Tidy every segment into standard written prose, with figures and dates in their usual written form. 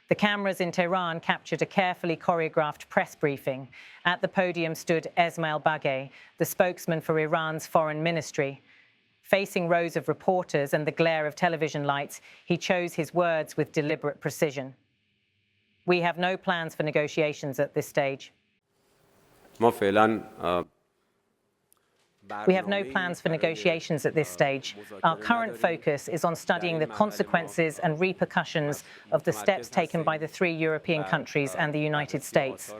The cameras in Tehran captured a carefully choreographed press briefing. At the podium stood Esmail Baghaei, the spokesman for Iran's foreign ministry. Facing rows of reporters and the glare of television lights, he chose his words with deliberate precision. We have no plans for negotiations at this stage. We have no plans for negotiations at this stage. Our current focus is on studying the consequences and repercussions of the steps taken by the 3 European countries and the United States.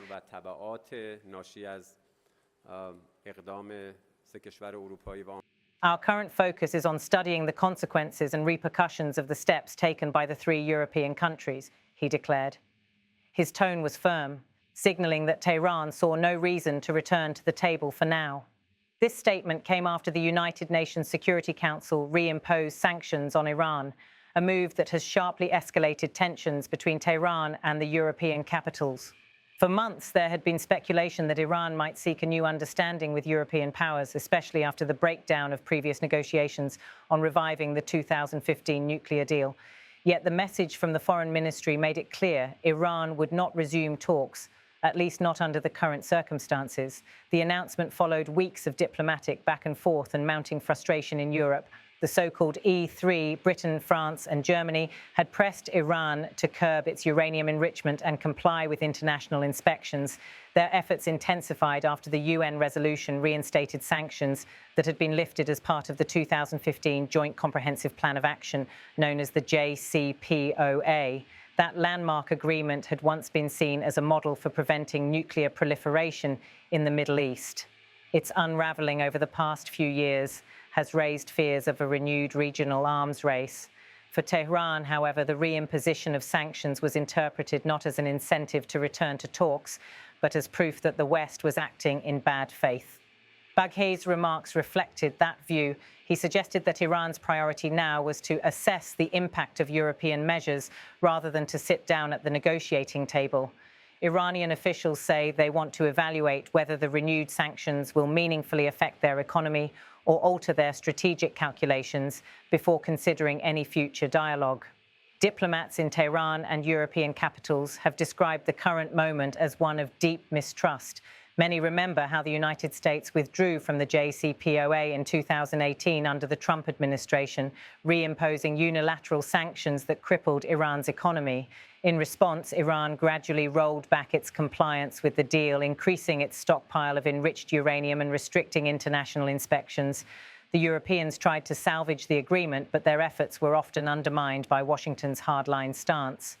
Our current focus is on studying the consequences and repercussions of the steps taken by the 3 European countries, he declared. His tone was firm, signaling that Tehran saw no reason to return to the table for now. This statement came after the United Nations Security Council reimposed sanctions on Iran, a move that has sharply escalated tensions between Tehran and the European capitals. For months, there had been speculation that Iran might seek a new understanding with European powers, especially after the breakdown of previous negotiations on reviving the 2015 nuclear deal. Yet the message from the Foreign Ministry made it clear Iran would not resume talks, at least not under the current circumstances. The announcement followed weeks of diplomatic back and forth and mounting frustration in Europe. The so-called E3, Britain, France and Germany, had pressed Iran to curb its uranium enrichment and comply with international inspections. Their efforts intensified after the UN resolution reinstated sanctions that had been lifted as part of the 2015 Joint Comprehensive Plan of Action, known as the JCPOA. That landmark agreement had once been seen as a model for preventing nuclear proliferation in the Middle East. Its unraveling over the past few years has raised fears of a renewed regional arms race. For Tehran, however, the reimposition of sanctions was interpreted not as an incentive to return to talks, but as proof that the West was acting in bad faith. Baghei's remarks reflected that view. He suggested that Iran's priority now was to assess the impact of European measures rather than to sit down at the negotiating table. Iranian officials say they want to evaluate whether the renewed sanctions will meaningfully affect their economy or alter their strategic calculations before considering any future dialogue. Diplomats in Tehran and European capitals have described the current moment as one of deep mistrust. Many remember how the United States withdrew from the JCPOA in 2018 under the Trump administration, reimposing unilateral sanctions that crippled Iran's economy. In response, Iran gradually rolled back its compliance with the deal, increasing its stockpile of enriched uranium and restricting international inspections. The Europeans tried to salvage the agreement, but their efforts were often undermined by Washington's hardline stance.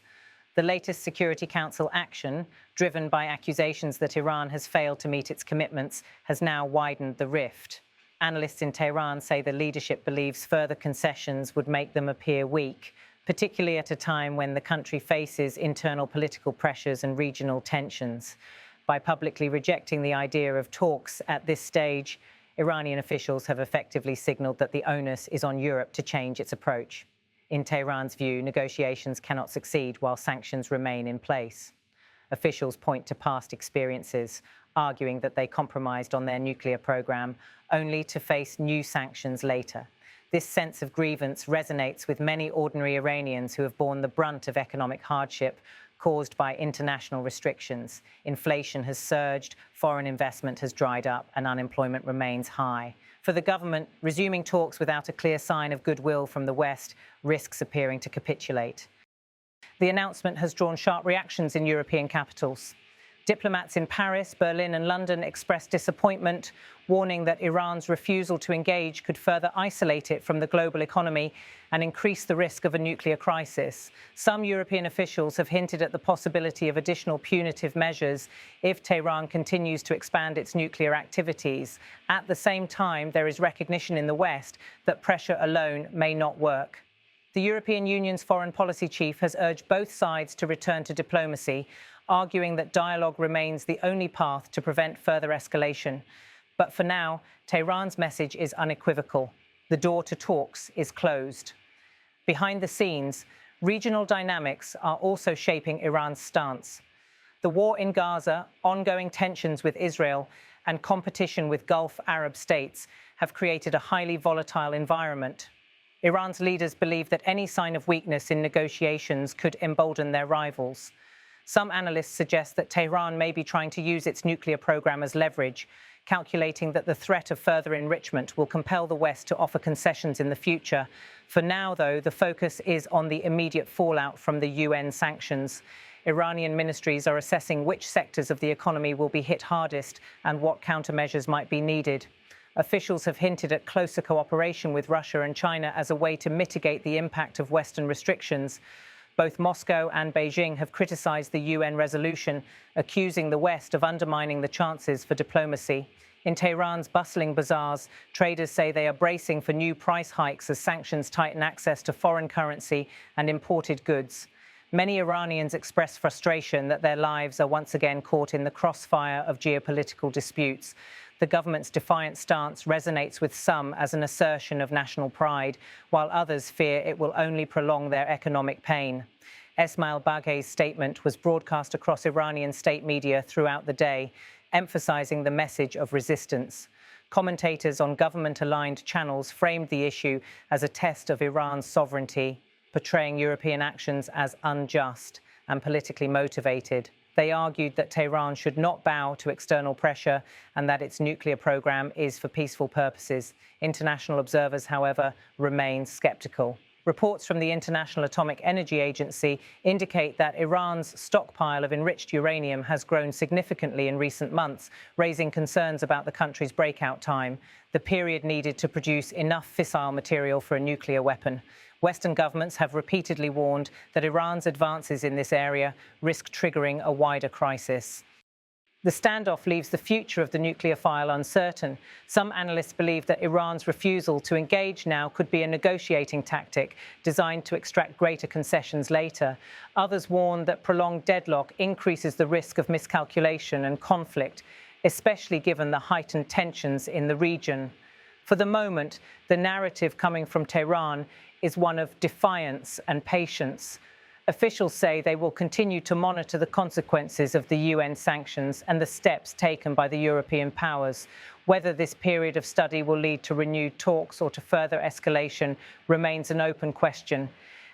The latest Security Council action, driven by accusations that Iran has failed to meet its commitments, has now widened the rift. Analysts in Tehran say the leadership believes further concessions would make them appear weak, particularly at a time when the country faces internal political pressures and regional tensions. By publicly rejecting the idea of talks at this stage, Iranian officials have effectively signaled that the onus is on Europe to change its approach. In Tehran's view, negotiations cannot succeed while sanctions remain in place. Officials point to past experiences, arguing that they compromised on their nuclear program only to face new sanctions later. This sense of grievance resonates with many ordinary Iranians who have borne the brunt of economic hardship caused by international restrictions. Inflation has surged, foreign investment has dried up, and unemployment remains high. For the government, resuming talks without a clear sign of goodwill from the West risks appearing to capitulate. The announcement has drawn sharp reactions in European capitals. Diplomats in Paris, Berlin and London expressed disappointment, warning that Iran's refusal to engage could further isolate it from the global economy and increase the risk of a nuclear crisis. Some European officials have hinted at the possibility of additional punitive measures if Tehran continues to expand its nuclear activities. At the same time, there is recognition in the West that pressure alone may not work. The European Union's foreign policy chief has urged both sides to return to diplomacy, arguing that dialogue remains the only path to prevent further escalation. But for now, Tehran's message is unequivocal. The door to talks is closed. Behind the scenes, regional dynamics are also shaping Iran's stance. The war in Gaza, ongoing tensions with Israel, and competition with Gulf Arab states have created a highly volatile environment. Iran's leaders believe that any sign of weakness in negotiations could embolden their rivals. Some analysts suggest that Tehran may be trying to use its nuclear program as leverage, calculating that the threat of further enrichment will compel the West to offer concessions in the future. For now, though, the focus is on the immediate fallout from the UN sanctions. Iranian ministries are assessing which sectors of the economy will be hit hardest and what countermeasures might be needed. Officials have hinted at closer cooperation with Russia and China as a way to mitigate the impact of Western restrictions. Both Moscow and Beijing have criticized the UN resolution, accusing the West of undermining the chances for diplomacy. In Tehran's bustling bazaars, traders say they are bracing for new price hikes as sanctions tighten access to foreign currency and imported goods. Many Iranians express frustration that their lives are once again caught in the crossfire of geopolitical disputes. The government's defiant stance resonates with some as an assertion of national pride, while others fear it will only prolong their economic pain. Esmail Baghei's statement was broadcast across Iranian state media throughout the day, emphasizing the message of resistance. Commentators on government-aligned channels framed the issue as a test of Iran's sovereignty, portraying European actions as unjust and politically motivated. They argued that Tehran should not bow to external pressure and that its nuclear program is for peaceful purposes. International observers, however, remain skeptical. Reports from the International Atomic Energy Agency indicate that Iran's stockpile of enriched uranium has grown significantly in recent months, raising concerns about the country's breakout time, the period needed to produce enough fissile material for a nuclear weapon. Western governments have repeatedly warned that Iran's advances in this area risk triggering a wider crisis. The standoff leaves the future of the nuclear file uncertain. Some analysts believe that Iran's refusal to engage now could be a negotiating tactic designed to extract greater concessions later. Others warn that prolonged deadlock increases the risk of miscalculation and conflict, especially given the heightened tensions in the region. For the moment, the narrative coming from Tehran is one of defiance and patience. Officials say they will continue to monitor the consequences of the UN sanctions and the steps taken by the European powers. Whether this period of study will lead to renewed talks or to further escalation remains an open question.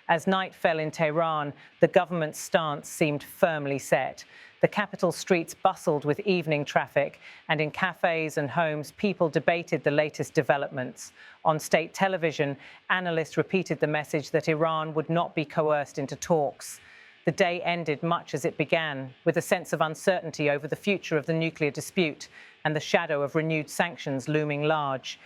As night fell in Tehran, the government's stance seemed firmly set. The capital streets bustled with evening traffic, and in cafes and homes, people debated the latest developments. On state television, analysts repeated the message that Iran would not be coerced into talks. The day ended much as it began, with a sense of uncertainty over the future of the nuclear dispute and the shadow of renewed sanctions looming large.